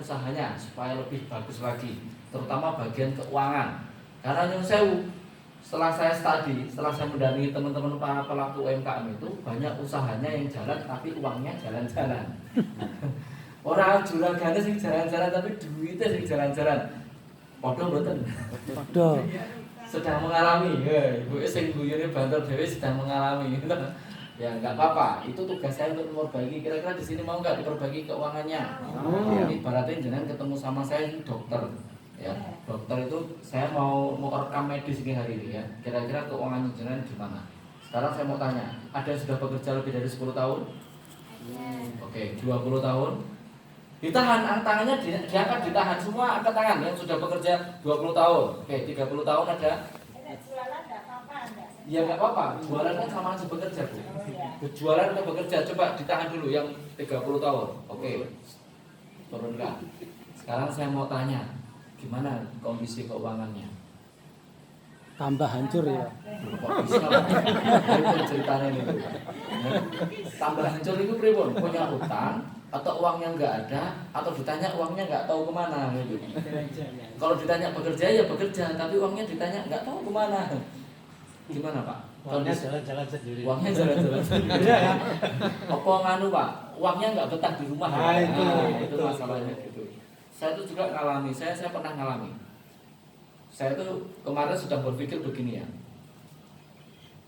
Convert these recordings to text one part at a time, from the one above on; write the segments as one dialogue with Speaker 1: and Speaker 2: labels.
Speaker 1: usahanya supaya lebih bagus lagi, terutama bagian keuangan. Karena nyun sewu, setelah saya mendampingi teman-teman para pelaku UMKM itu banyak usahanya yang jalan tapi uangnya jalan-jalan. Orang juragane sing jalan-jalan tapi duitnya sing jalan-jalan. Padha mboten.
Speaker 2: Padha.
Speaker 1: Sedang mengalami, ibu sing guyune banter dhewe sedang mengalami. Ya nggak apa-apa, itu tugas saya untuk memperbaiki. Kira-kira di sini mau nggak diperbaiki keuangannya? Ini ibaratnya jenengan ketemu sama saya ini dokter, ya dokter itu saya mau rekam medis ini hari ini ya. Kira-kira keuangan jenengan gimana? Sekarang saya mau tanya, ada yang sudah bekerja lebih dari 10 tahun? Oke, 20 tahun? Ditahan, tangannya diangkat, ditahan semua, angkat tangan yang sudah bekerja 20 tahun. Oke, 30 tahun ada? Ya nggak apa-apa, jualan kan sama aja bekerja, Bu. Jualan atau bekerja, coba ditahan dulu yang 30 tahun. Oke, turunkan. Sekarang saya mau tanya, gimana kondisi keuangannya?
Speaker 2: Tambah hancur ya.
Speaker 1: Kok bisa Pak? Itu ceritanya itu. Tambah hancur itu pripun? Punya utang atau uangnya nggak ada, atau ditanya uangnya nggak tahu kemana gitu. Kalau ditanya bekerja ya bekerja, tapi uangnya ditanya nggak tahu kemana. Gimana Pak?
Speaker 3: Uangnya jalan-jalan sendiri.
Speaker 1: Uangnya jalan-jalan sendiri. Apa nganu Pak? Uangnya nggak betah di rumah. Itu masalahnya gitu. Saya itu juga ngalami, saya pernah ngalami. Saya tuh kemarin sudah berpikir begini ya.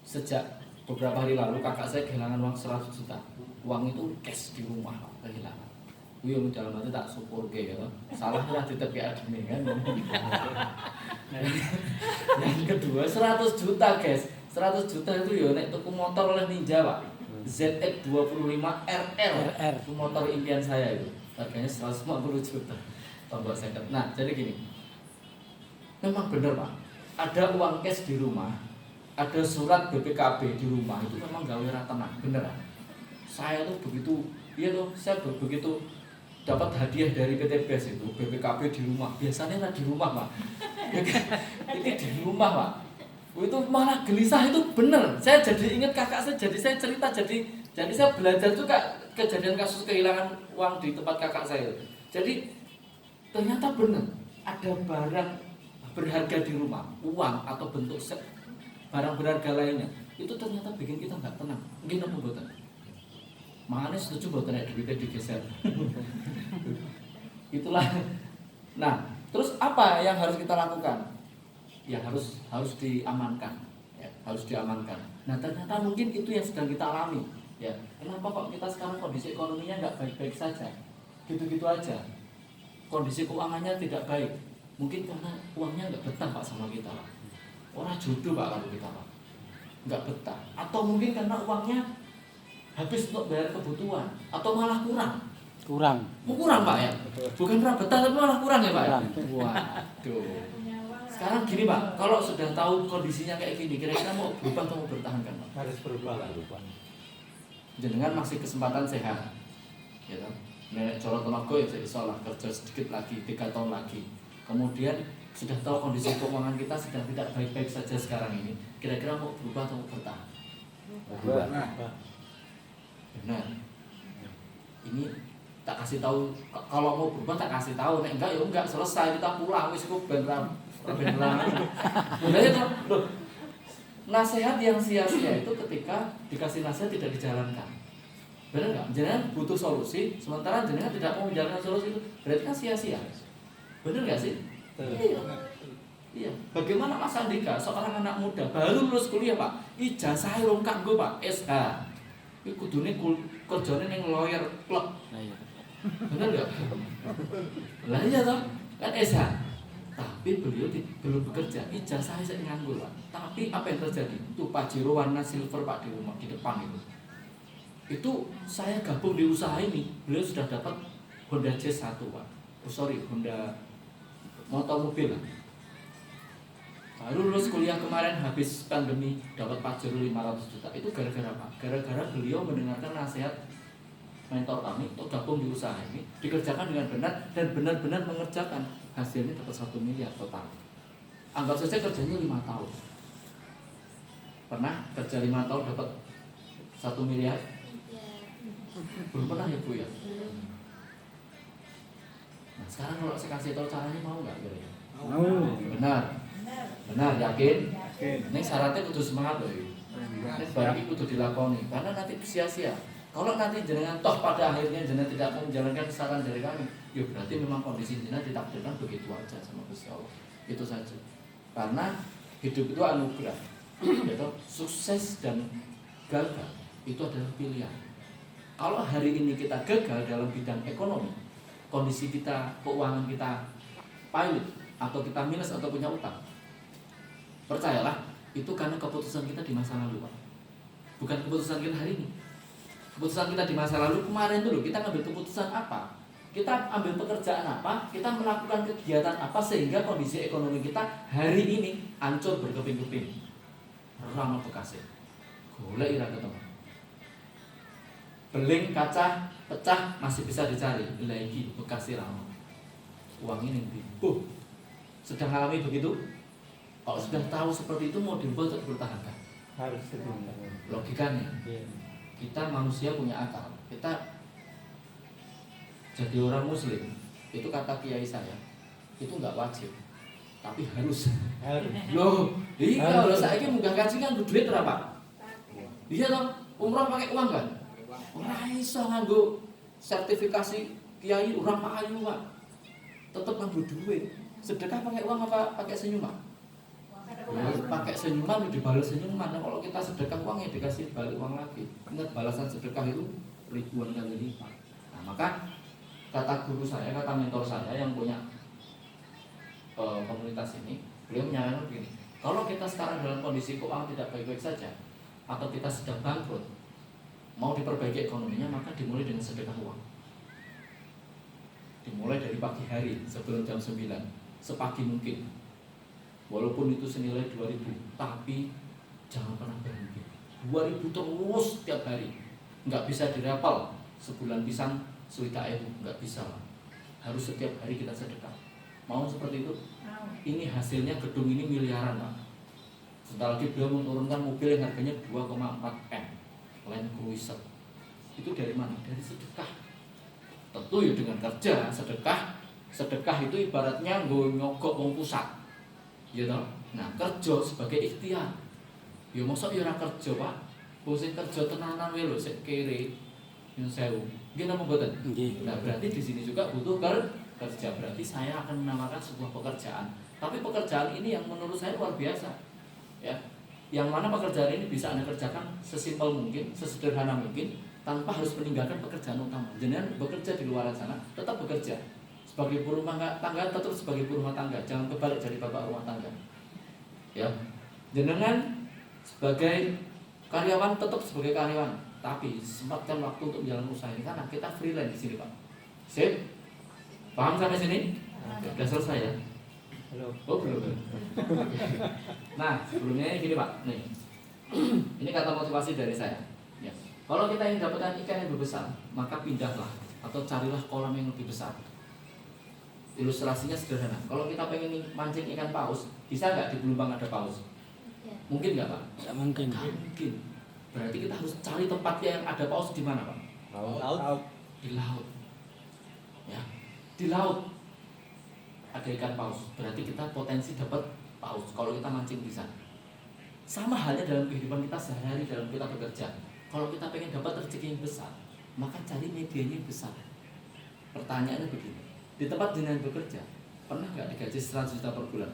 Speaker 1: Sejak beberapa hari lalu kakak saya kehilangan uang 100 juta. Uang itu cash di rumah kehilangan. Wih, dalam hati tak syukur ya. Salahnya tetap kayak admin kan. Yang kedua 100 juta guys. 100 juta itu ya nek tuku motor oleh Ninja Pak. ZX25 RR. Itu motor impian saya itu. Harganya 150 juta. Tombol second. Nah, jadi gini. Memang benar Pak. Ada uang cash di rumah, ada surat BPKB di rumah, itu memang gawe ra tenang, beneran. Saya tuh begitu, saya begitu dapat hadiah dari PT BES itu BPKB di rumah. Biasanya nggak di rumah Pak. Ini di rumah Pak. Itu malah gelisah, itu bener. Saya jadi ingat kakak saya, jadi saya cerita, jadi saya belajar juga kejadian kasus kehilangan uang di tempat kakak saya. Jadi ternyata bener ada barang berharga di rumah, uang atau bentuk barang berharga lainnya, itu ternyata bikin kita nggak tenang. Mungkin apa buatan? Makanya setuju buatan duitnya digeser. Itulah. Nah, terus apa yang harus kita lakukan? Ya harus diamankan, ya, harus diamankan. Nah, ternyata mungkin itu yang sedang kita alami. Ya, kenapa kok kita sekarang kondisi ekonominya nggak baik-baik saja? Gitu-gitu aja. Kondisi keuangannya tidak baik. Mungkin karena uangnya nggak betah Pak sama kita Pak. Orang jodoh Pak kalau kita Pak. Nggak betah. Atau mungkin karena uangnya habis untuk bayar kebutuhan. Atau malah kurang. Kurang Pak ya. Bukan pernah betah tapi malah kurang ya Pak ya. Waduh. Sekarang gini Pak, kalau sudah tahu kondisinya kayak gini, kira-kira mau berubah atau mau bertahankan Pak?
Speaker 3: Harus berubah.
Speaker 1: Jenengan masih kesempatan sehat. Ya kan? Nenek Jolo Tenaga ya iso lah kerja sedikit lagi, 3 tahun lagi. Kemudian sudah tahu kondisi keuangan kita sedang tidak baik-baik saja sekarang ini. Kira-kira mau berubah atau mau bertahan? Benar. Ini tak kasih tahu. Kalau mau berubah tak kasih tahu. Nek enggak ya enggak, selesai kita pulang wis kok beneran. Udah itu loh. Nasihat yang sia-sia itu ketika dikasih nasihat tidak dijalankan. Benar nggak? Jangan butuh solusi, sementara jangan tidak mau menjalankan solusi itu, berarti kan sia-sia. Benar nggak sih? Iya. Bagaimana Mas Andika, seorang anak muda baru lulus kuliah Pak, ijazah rong kanggo Pak, SH. Iku kudune kerjane ning lawyer club. Benar nggak? Lah iya toh, kan SH. Tapi beliau belum bekerja, ijazah saya nganggur Pak. Tapi apa yang terjadi? Itu Pajero warna silver Pak di rumah di depan itu. Itu saya gabung di usaha ini, beliau sudah dapat Honda Jazz 1 Pak. Honda motor mobil lah. Baru lulus kuliah kemarin habis pandemi dapat Pajero 500 juta. Itu gara-gara apa? Gara-gara beliau mendengarkan nasihat mentor kami untuk gabung di usaha ini, dikerjakan dengan benar dan benar-benar mengerjakan. Hasilnya dapat 1 miliar total. Anggap saja kerjanya 5 tahun. Pernah kerja 5 tahun dapat 1 miliar? Belum pernah ya Bu ya? Nah sekarang kalau saya kasih tahu caranya mau nggak kira-kira?
Speaker 2: Mau.
Speaker 1: Benar, benar, yakin?
Speaker 3: Oke.
Speaker 1: Ini syaratnya kudu semangat loh. Ini barang kudu dilakoni karena nanti sia-sia. Kalau nanti jenengan toh pada akhirnya jenengan tidak menjalankan saran dari kami, ya berarti memang kondisi jenengan ditakdirkan begitu aja sama Gusti Allah. Itu saja. Karena hidup itu anugerah. Yaitu sukses dan gagal itu adalah pilihan. Kalau hari ini kita gagal dalam bidang ekonomi, kondisi kita, keuangan kita pahit atau kita minus atau punya utang, percayalah itu karena keputusan kita di masa lalu, Pak. Bukan keputusan kita hari ini. Keputusan kita di masa lalu kemarin dulu kita ngambil keputusan apa? Kita ambil pekerjaan apa? Kita melakukan kegiatan apa sehingga kondisi ekonomi kita hari ini hancur berkeping-keping. Ramah bekasnya. Golek ira ketemu. Beling kaca pecah masih bisa dicari. Lagi bekasnya ramah. Uang ini dibuh. Sedang alami begitu? Kalau sudah tahu seperti itu mau dibuat untuk bertahankan.
Speaker 3: Harus sebentar.
Speaker 1: Logikanya.
Speaker 3: Iya.
Speaker 1: Kita manusia punya akal. Kita jadi orang muslim itu kata kiai saya itu nggak wajib tapi harus.
Speaker 3: Harus.
Speaker 1: Loh, iya
Speaker 3: Harus.
Speaker 1: kalau saya ini munggah kaji kan duit berapa? Iya toh, umroh pakai uang kan? Ora iso nganggo sertifikasi kiai orang payu Pak. Tetep nganggo duit. Sedekah pakai uang apa pakai senyuman? Pakai senyuman dibalas senyuman. Nah, kalau kita sedekah uang ya dikasih balik uang lagi. Ingat balasan sedekah itu ribuan kali lipat. Nah, maka kata guru saya, kata mentor saya yang punya komunitas ini, beliau menyarankan begini. Kalau kita sekarang dalam kondisi keuangan tidak baik-baik saja atau kita sedang bangkrut, mau diperbaiki ekonominya maka dimulai dengan sedekah uang. Dimulai dari pagi hari sebelum jam 9, sepagi mungkin. Walaupun itu senilai 2.000, tapi jangan pernah berhenti. 2.000 terus setiap hari. Nggak bisa dirapal. Sebulan pisang suwita ewu, nggak bisa. Harus setiap hari kita sedekah. Mau seperti itu? Ini hasilnya gedung ini miliaran, Pak. Sebentar lagi beliau menurunkan mobil yang harganya 2,4 M, Land Cruiser. Itu dari mana? Dari sedekah. Tentu ya dengan kerja, sedekah. Sedekah itu ibaratnya gue nyogok wong pusat. Ya toh. Nah, kerja sebagai ikhtiar. Ya mosok ya ora kerja, Pak. Wong sing kerja tenanan wae lho sik kere. Nyun sewu. Nggih napa mboten?
Speaker 2: Nggih.
Speaker 1: Nah, berarti di sini juga butuh kerja. Berarti saya akan menamakan sebuah pekerjaan. Tapi pekerjaan ini yang menurut saya luar biasa. Ya. Yang mana pekerjaan ini bisa Anda kerjakan sesimpel mungkin, sesederhana mungkin tanpa harus meninggalkan pekerjaan utama. Jangan bekerja di luar sana, tetap bekerja. Sebagai ibu rumah tangga tetap sebagai ibu rumah tangga, jangan kebalik jadi bapak rumah tangga. Ya, jenengan sebagai karyawan tetap sebagai karyawan, tapi sempatkan waktu untuk menjalankan usaha ini karena kita freelance di sini Pak. Sip, paham sampai sini? Sudah selesai ya?
Speaker 3: Halo.
Speaker 1: Oh belum. Nah sebelumnya gini Pak, nih ini kata motivasi dari saya. Ya. Kalau kita ingin dapatkan ikan yang lebih besar, maka pindahlah atau carilah kolam yang lebih besar. Ilustrasinya sederhana. Kalau kita pengen mancing ikan paus, bisa nggak di Belumbang ada paus? Mungkin nggak Pak?
Speaker 2: Tidak mungkin.
Speaker 1: Nggak mungkin. Berarti kita harus cari tempatnya yang ada paus di mana Pak?
Speaker 3: Laut.
Speaker 1: Di laut. Ya, di laut ada ikan paus. Berarti kita potensi dapat paus kalau kita mancing di sana. Sama halnya dalam kehidupan kita sehari-hari dalam kita bekerja. Kalau kita pengen dapat rezeki yang besar, maka cari medianya yang besar. Pertanyaannya begini. Di tempat jenengan bekerja, pernah nggak digaji 100 juta per bulan?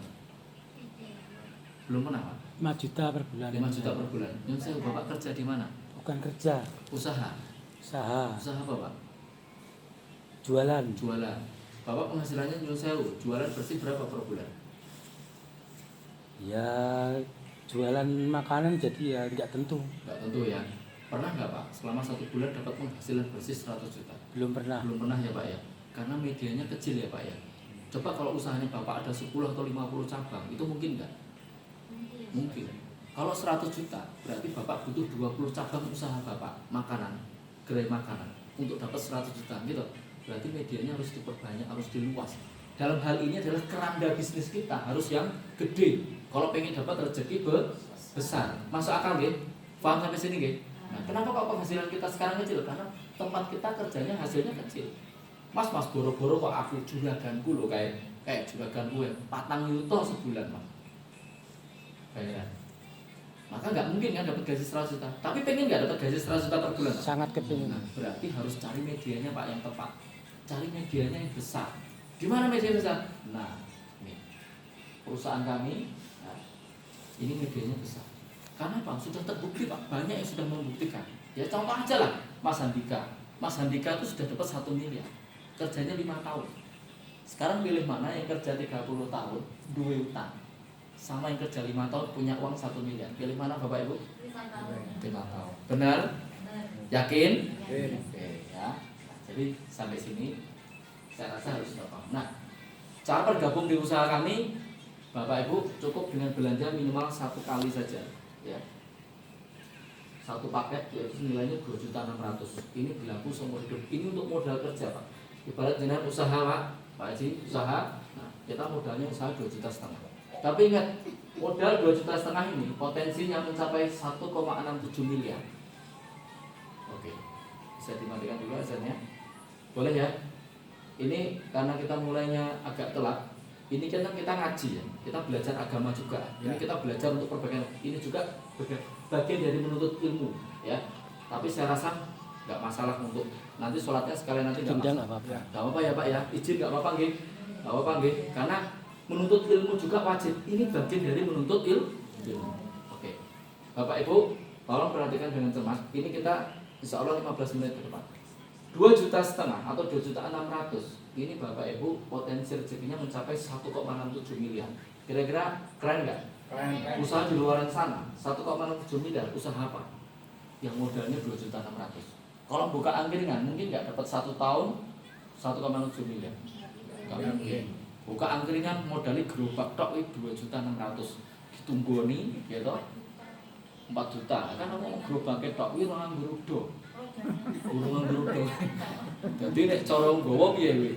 Speaker 1: Belum pernah Pak?
Speaker 2: 5 juta per bulan.
Speaker 1: 5 juta per bulan. Yang saya Bapak kerja di mana?
Speaker 2: Bukan kerja,
Speaker 1: Usaha.
Speaker 2: usaha,
Speaker 1: Usaha apa Pak?
Speaker 2: jualan.
Speaker 1: Jualan. Bapak penghasilannya nyuruh sewu, jualan bersih berapa per bulan?
Speaker 2: Ya jualan makanan jadi ya nggak tentu.
Speaker 1: Nggak tentu ya. Pernah nggak Pak? Selama 1 bulan dapat penghasilan bersih 100 juta?
Speaker 2: Belum pernah.
Speaker 1: Belum pernah ya Pak ya. Karena medianya kecil ya Pak ya. Coba kalau usahanya Bapak ada 10 atau 50 cabang, itu mungkin nggak? Mungkin. Kalau 100 juta, berarti Bapak butuh 20 cabang usaha Bapak, makanan, gerai makanan, untuk dapat 100 juta gitu. Berarti medianya harus diperbanyak, harus diluas. Dalam hal ini adalah keranda bisnis kita harus yang gede. Kalau pengen dapat rezeki besar, masuk akal nggih? Paham sampai sini nggih? Nah, kenapa kok penghasilan kita sekarang kecil? Karena tempat kita kerjanya hasilnya kecil. Mas boro-boro kok aku juraganku lho kayak juraganku 4 yuta sebulan Mas. Bayaran. Maka nggak mungkin kan dapat gaji 100 juta. Tapi pengen nggak dapat gaji 100 juta per bulan?
Speaker 2: Sangat kepingin.
Speaker 1: Nah, berarti harus cari medianya Pak yang tepat. Cari medianya yang besar. Di mana media besar? Nah, nih perusahaan kami, nah, ini medianya besar. Karena Pak sudah terbukti Pak, banyak yang sudah membuktikan. Ya contoh aja lah, Mas Handika. Mas Handika itu sudah dapat 1 miliar, kerjanya 5 tahun. Sekarang pilih mana yang kerja 30 tahun, 2 utang, sama yang kerja 5 tahun punya uang 1 miliar. Pilih mana Bapak Ibu? 5 tahun. Benar? Yakin? Oke ya. Jadi sampai sini saya rasa harus sudah paham. Nah, cara bergabung di usaha kami, Bapak Ibu cukup dengan belanja minimal 1 kali saja, ya. 1 paket yaitu nilainya 2.600.000. Ini berlaku seumur hidup. Ini untuk modal kerja Pak. Ibarat dengan usaha Pak Haji, usaha. Nah, kita modalnya usaha 2,5 juta. Tapi ingat, modal 2,5 juta ini potensinya mencapai 1,67 miliar. Oke, bisa dimatikan dulu azannya. Boleh ya? Ini karena kita mulainya agak telat. Ini kita ngaji ya, kita belajar agama juga. Ini kita belajar untuk perbaikan. Ini juga bagian dari menuntut ilmu, ya. Tapi saya rasa nggak masalah untuk nanti sholatnya sekalian nanti nggak masalah. Nggak apa-apa ya Pak ya, izin nggak apa-apa nggih, nggak apa-apa nggih. Karena menuntut ilmu juga wajib. Ini bagian dari menuntut ilmu. Oke, Bapak Ibu, tolong perhatikan dengan cermat. Ini kita insya Allah 15 menit ke depan. 2,5 juta atau 2.600.000. Ini Bapak Ibu potensi rezekinya mencapai 1,67 miliar. Kira-kira keren nggak?
Speaker 3: Keren.
Speaker 1: Usaha di luar sana 1,67 miliar. Usaha apa? Yang modalnya 2.600.000. Kalau buka angkringan mungkin nggak dapat 1 tahun 1,7 miliar. Nggak mungkin. Buka angkringan modalnya gerobak tok 2.600.000. Ditunggoni, gitu. 4 juta. Kan ngomong gerobaknya tok kuwi 2 ngrudo. Urungan grup. Jadi nek cara nggawa piye kuwi?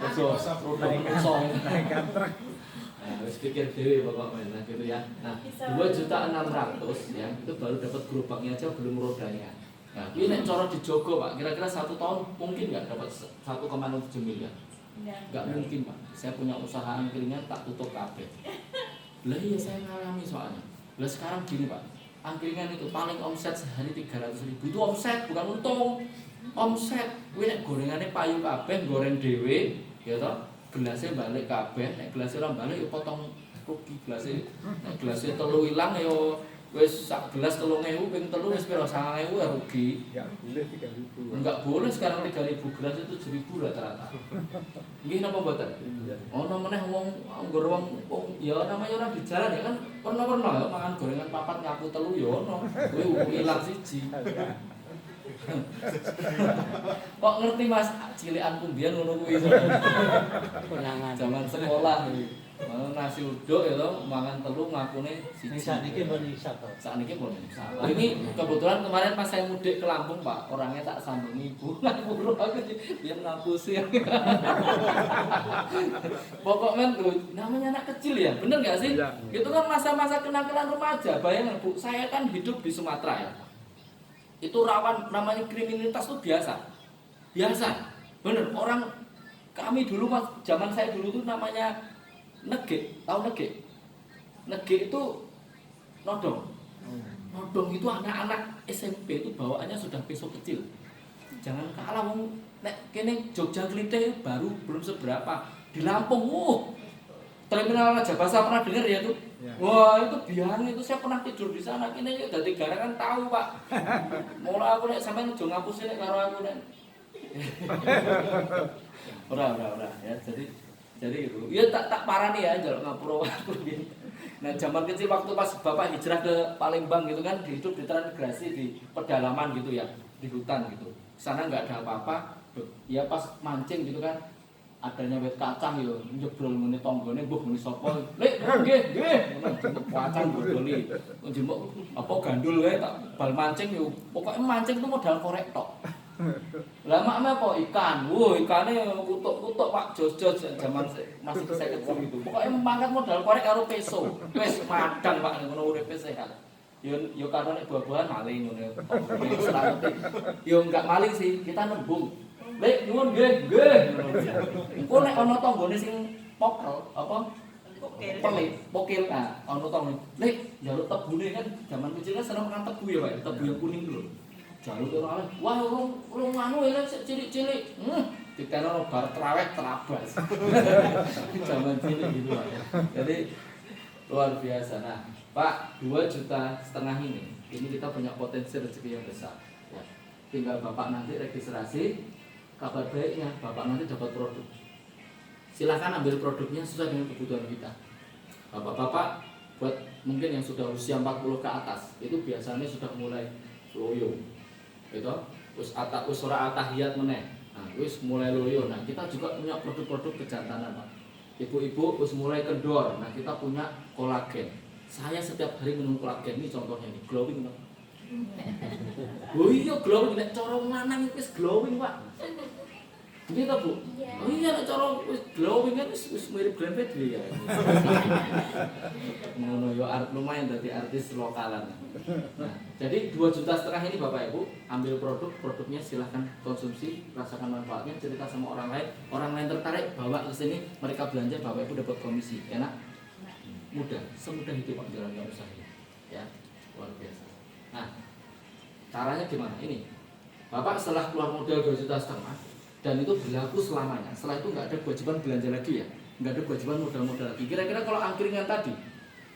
Speaker 1: Kosong. Nah, wis pikir dhewe pokoknya gitu ya. Nah, 2.600.000 ya, itu baru dapat gerobaknya aja belum rodanya. Nah, ini nek cara dijogo Pak, kira-kira 1 tahun mungkin nggak dapat 1,7 miliar? Nggak mungkin Pak. Saya punya usaha angkringan tak tutup kabeh. Lah iya saya ngalami soalnya. Lah sekarang gini Pak, angkringan itu paling omset sehari 300.000. Itu omset bukan untung. Omset. Kuwi nek gorengannya payu kabeh goreng dhewe, ya toh. Gelasnya balik kabeh, nek gelasnya ora balik ya potong rugi gelasnya. Nek gelasnya 3 ilang ya wis sak gelas 3.000 ping 3 wis pira 9.000 ya rugi.
Speaker 3: Enggak boleh 3.000.
Speaker 1: Enggak boleh sekarang 3.000 gelas itu 7.000 rata-rata. Nggih napa mboten? Ono meneh wong nggur wong ya namanya orang di jalan ya kan pernah ya mangan gorengan 4 nyapu 3 ya ono. Kuwi ilang siji. Kok ngerti Mas cilikanku mbiyen ngono kuwi.
Speaker 2: Konangan.
Speaker 1: Zaman sekolah nasi uduk ya toh mangan 3 ngakune siji.
Speaker 3: Sakniki pun iso to.
Speaker 1: Sakniki pun iso. Ini kebetulan kemarin pas saya mudik ke Lampung Pak, orangnya tak sambung ibu. Ngapura aku dia ngapusi. Pokoknya tuh namanya anak kecil ya, bener nggak sih?
Speaker 3: Ya.
Speaker 1: Itu kan masa-masa kenakalan remaja. Bayangin Bu, saya kan hidup di Sumatera ya. Itu rawan namanya kriminalitas tuh biasa. Bener, orang kami dulu Mas, zaman saya dulu tuh namanya nege, tahu nege? Nege itu nodong. Nodong itu anak-anak SMP itu bawaannya sudah pisau kecil. Jangan kalah wong nek kene Jogja Klite baru belum seberapa. Di Lampung, terminal Raja Basa pernah dengar ya tuh?
Speaker 3: Ya.
Speaker 1: Wah itu biang itu saya pernah tidur di sana. Kini ya dari garangan tahu Pak. Mulai aku nek sampai ngejo ngapusin nek karo aku nek. Ora ya. Jadi itu. Ya tak parani ya njaluk ngapura aku gitu. Nah zaman kecil waktu pas Bapak hijrah ke Palembang gitu kan hidup di transmigrasi di pedalaman gitu ya, di hutan gitu. Sana nggak ada apa-apa. Ya pas mancing gitu kan adanya wit kacang yo njebrol ngene tanggane mbuh muni sapa lek nggih ngono jembuk kacang bodoli njembuk apa gandul wae tak bal mancing yo pokoke mancing itu modal korek tok lah mak apa ikan ikane kutuk-kutuk Pak jos-jos zaman masih saya kecil gitu pokoke mangkat modal korek karo peso wis madang Pak ngono uripe sehat yo karo nek buah-buahan maling ngono yo enggak maling sih kita nembung Lek nuwun nggih. Engko nek ana tanggane sing pokel apa? Pokil. Nah, ana tanggane. Lek njaluk tebune kan zaman kecil kan seneng makan tebu ya, Pak. Tebu yang kuning lho. Jaluk ora oleh. Wah, urung anu elek sik cilik-cilik. Dikene bar traweh terabas. Zaman cilik gitu, Pak. Jadi luar biasa. Nah, Pak, 2,5 juta ini kita punya potensi rezeki yang besar. Ya. Tinggal Bapak nanti registrasi, kabar baiknya Bapak nanti dapat produk. Silahkan ambil produknya sesuai dengan kebutuhan kita. Bapak-bapak, buat mungkin yang sudah usia 40 ke atas, itu biasanya sudah mulai loyo. Gitu. Wis ora atahiyat meneh. Nah, wis mulai loyo. Nah, kita juga punya produk-produk kejantanan, Pak. Ibu-ibu wis mulai kendor. Nah, kita punya kolagen. Saya setiap hari minum kolagen ini contohnya nih, glowing, Pak. Oh iya glowing, nek cara lanang wis glowing, Pak. Nggih ta, Bu? Oh iya nek cara wis glowing kan wis mirip Glenn Fredly ya. Ngono yo lumayan dadi artis lokalan. Nah, jadi 2,5 juta ini Bapak Ibu, ambil produknya silahkan konsumsi, rasakan manfaatnya, cerita sama orang lain tertarik bawa ke sini, mereka belanja, Bapak Ibu dapat komisi. Enak? Mudah, semudah itu Pak jalankan usahanya. Ya, luar biasa. Nah, caranya gimana? Ini, Bapak setelah keluar modal 2,5 juta dan itu berlaku selamanya. Setelah itu nggak ada kewajiban belanja lagi ya, nggak ada kewajiban modal lagi. Kira-kira kalau angkringan tadi,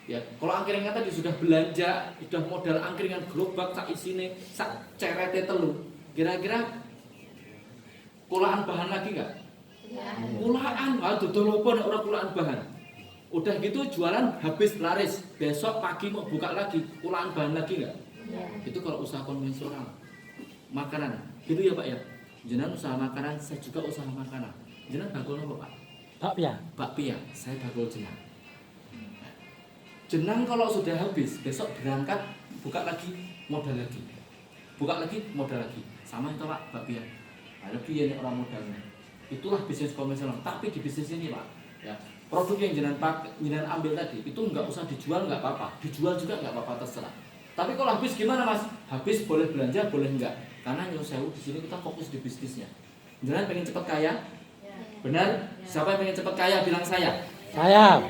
Speaker 1: ya, kalau angkringan tadi sudah belanja, sudah modal angkringan gerobak sak isine, sak cerete telu, kira-kira kulaan bahan lagi nggak? Ya. Kulaan, dodol apa nek ora kulaan bahan. Udah gitu jualan habis laris, besok pagi mau buka lagi, kulaan bahan lagi nggak? Ya. Itu kalau usaha konvensional, makanan, gitu ya Pak ya. Jenengan usaha makanan, saya juga usaha makanan. Jenengan bakul apa Pak? Bakpia, saya bakul jenang. Jenang kalau sudah habis, besok berangkat buka lagi, modal lagi. Buka lagi, modal lagi. Sama itu Pak, bakpia. Nah, lebih ya orang modalnya. Itulah bisnis konvensional. Tapi di bisnis ini Pak, ya, produk yang jenengan ambil tadi itu nggak usah dijual nggak apa-apa, dijual juga nggak apa-apa terserah. Tapi kalau habis gimana Mas? Habis boleh belanja, boleh enggak? Karena nyuruh sewu di sini kita fokus di bisnisnya. Jangan pengen cepat kaya? Benar? Siapa yang pengen cepat kaya? Bilang saya.
Speaker 2: Saya.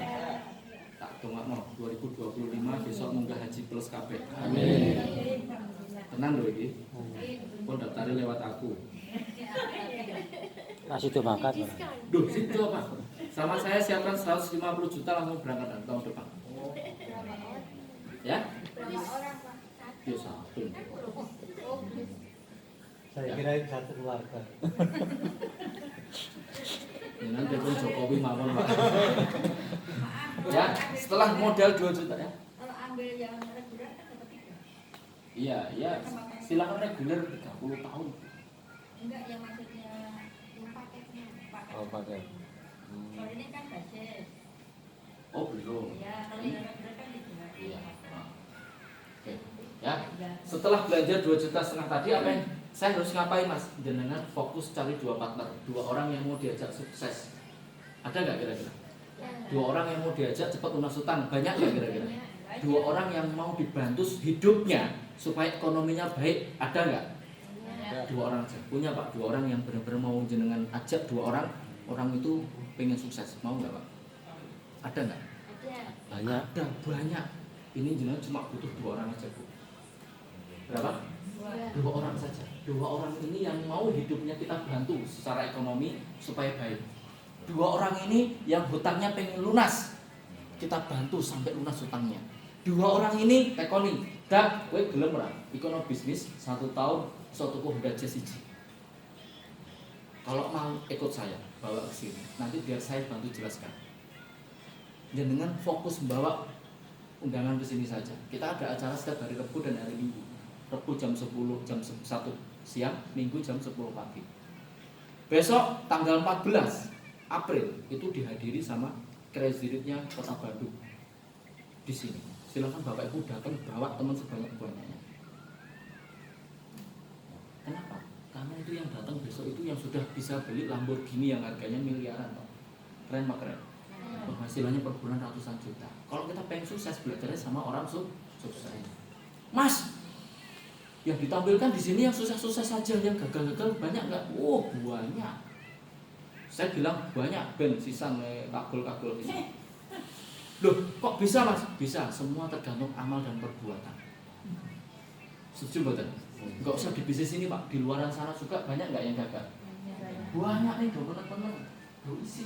Speaker 1: Tak dongakno 2025 besok munggah haji plus KB. Amin. Tenang loh ini. Pun daftarnya lewat aku.
Speaker 2: Kasih itu makan.
Speaker 1: Duh, situ apa? Sama saya siapkan 150 juta langsung berangkat tahun depan. Ya? Ya satu.
Speaker 3: Saya kira itu satu keluarga.
Speaker 1: Ya, nanti pun Jokowi mawon Pak. Ya, setelah modal 2 juta ya.
Speaker 4: Kalau ambil yang reguler kan dapat 3.
Speaker 1: Iya, ya. Silakan reguler 30 tahun.
Speaker 4: Enggak, yang maksudnya yang paketnya.
Speaker 2: Oh, pakai.
Speaker 4: Kalau ini kan basis.
Speaker 1: Oh, belum.
Speaker 4: Ya, kalau yang reguler kan gitu.
Speaker 1: Iya. Oke. Ya. Setelah belanja 2,5 juta tadi apa yang saya harus ngapain Mas? Jenengan fokus cari 2 partner, 2 orang yang mau diajak sukses. Ada nggak kira-kira? 2 orang yang mau diajak cepat lunas utang, banyak nggak kira-kira? 2 orang yang mau dibantu hidupnya supaya ekonominya baik, ada nggak? 2 orang aja. Punya Pak, 2 orang yang benar-benar mau jenengan ajak 2 orang itu pengen sukses, mau nggak Pak? Ada nggak?
Speaker 2: Banyak.
Speaker 1: Ada banyak. Ini jenengan cuma butuh 2 orang aja Bu. Berapa? 2 orang saja. 2 orang ini yang mau hidupnya kita bantu secara ekonomi supaya baik. 2 orang ini yang hutangnya pengen lunas, kita bantu sampai lunas hutangnya. 2 orang ini tekoni, dak, kowe gelem ora? Ikono bisnis 1 tahun iso tuku Honda Jazz 1. Kalau mau ikut saya, bawa ke sini. Nanti biar saya bantu jelaskan. Jangan fokus membawa undangan ke sini saja. Kita ada acara setiap hari Rabu dan hari Minggu. Rabu jam 10, jam 1 siang, Minggu jam 10 pagi. Besok tanggal 14 April itu dihadiri sama Kresiritnya Kota Bandung di sini. Silakan Bapak Ibu datang bawa teman sebanyak-banyaknya. Kenapa? Karena itu yang datang besok itu yang sudah bisa beli Lamborghini yang harganya miliaran. Keren Pak, keren. Penghasilannya per bulan ratusan juta. Kalau kita pengen sukses belajarnya sama orang sukses. Mas, Yang ditampilkan di sini yang susah-susah saja, yang gagal-gagal banyak nggak? Oh banyak. Saya bilang banyak, ben sisan kagul-kagul ini. Loh, kok bisa mas? Bisa, semua tergantung amal dan perbuatan. Setuju betul? Nggak usah di bisnis ini pak, di luaran sana juga banyak nggak yang gagal? Banyak nih, bener-bener isi.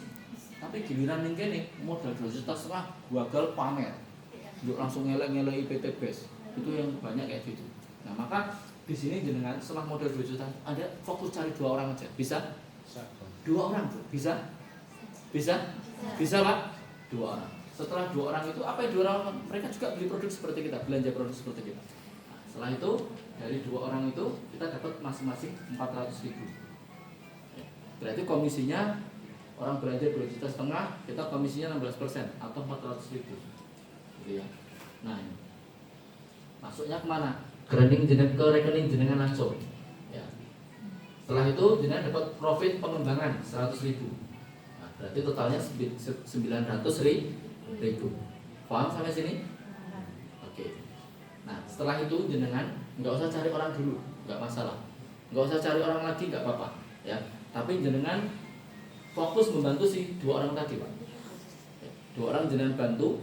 Speaker 1: Tapi giliran nih kene modal 2,5 juta gagal pamer, yuk langsung ngelek-ngelek IPT base. Itu yang banyak kayak gitu. Nah maka di sini jenengan setelah modal 2 juta, ada fokus cari 2 orang aja, bisa? 2 orang tuh, bisa? Bisa? Bisa pak? 2 orang. Setelah 2 orang itu apa yang 2 orang? Mereka juga beli produk seperti kita, belanja produk seperti kita. Nah, setelah itu dari 2 orang itu kita dapat masing-masing 400.000. Berarti komisinya orang belanja 2,5 juta, kita komisinya 16% atau 400.000. Gitu ya. Nah, ini. Masuknya kemana? Ke rekening jenengan langsung. Ya. Setelah itu jenengan dapat profit pengembangan 100.000. Nah, berarti totalnya 900.000. Paham sampai sini? Oke. Nah, setelah itu jenengan nggak usah cari orang dulu, nggak masalah. Nggak usah cari orang lagi, nggak apa-apa. Ya. Tapi jenengan fokus membantu si 2 orang tadi pak. 2 orang jenengan bantu,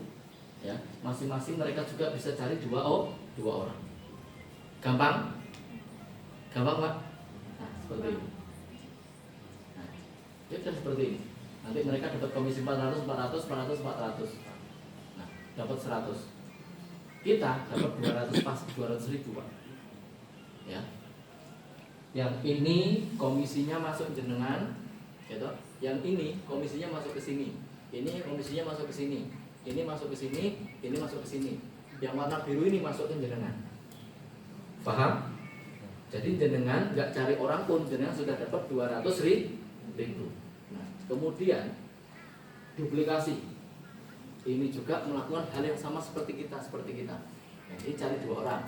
Speaker 1: ya masing-masing mereka juga bisa cari 2 orang. Gampang? Gampang pak? Nah seperti ini. Nah, itu seperti ini. Nanti mereka dapat komisi 400. Nah dapat 100. Kita dapat 200.000 pak. Ya. Yang ini komisinya masuk jenengan, gitu. Yang ini komisinya masuk ke sini. Ini komisinya masuk ke sini. Ini masuk ke sini, ini masuk ke sini. Yang warna biru ini masuk ke jenengan. Paham? Jadi jenengan nggak cari orang pun, jenengan sudah dapat 200.000. Nah, kemudian duplikasi. Ini juga melakukan hal yang sama seperti kita. Jadi cari 2 orang.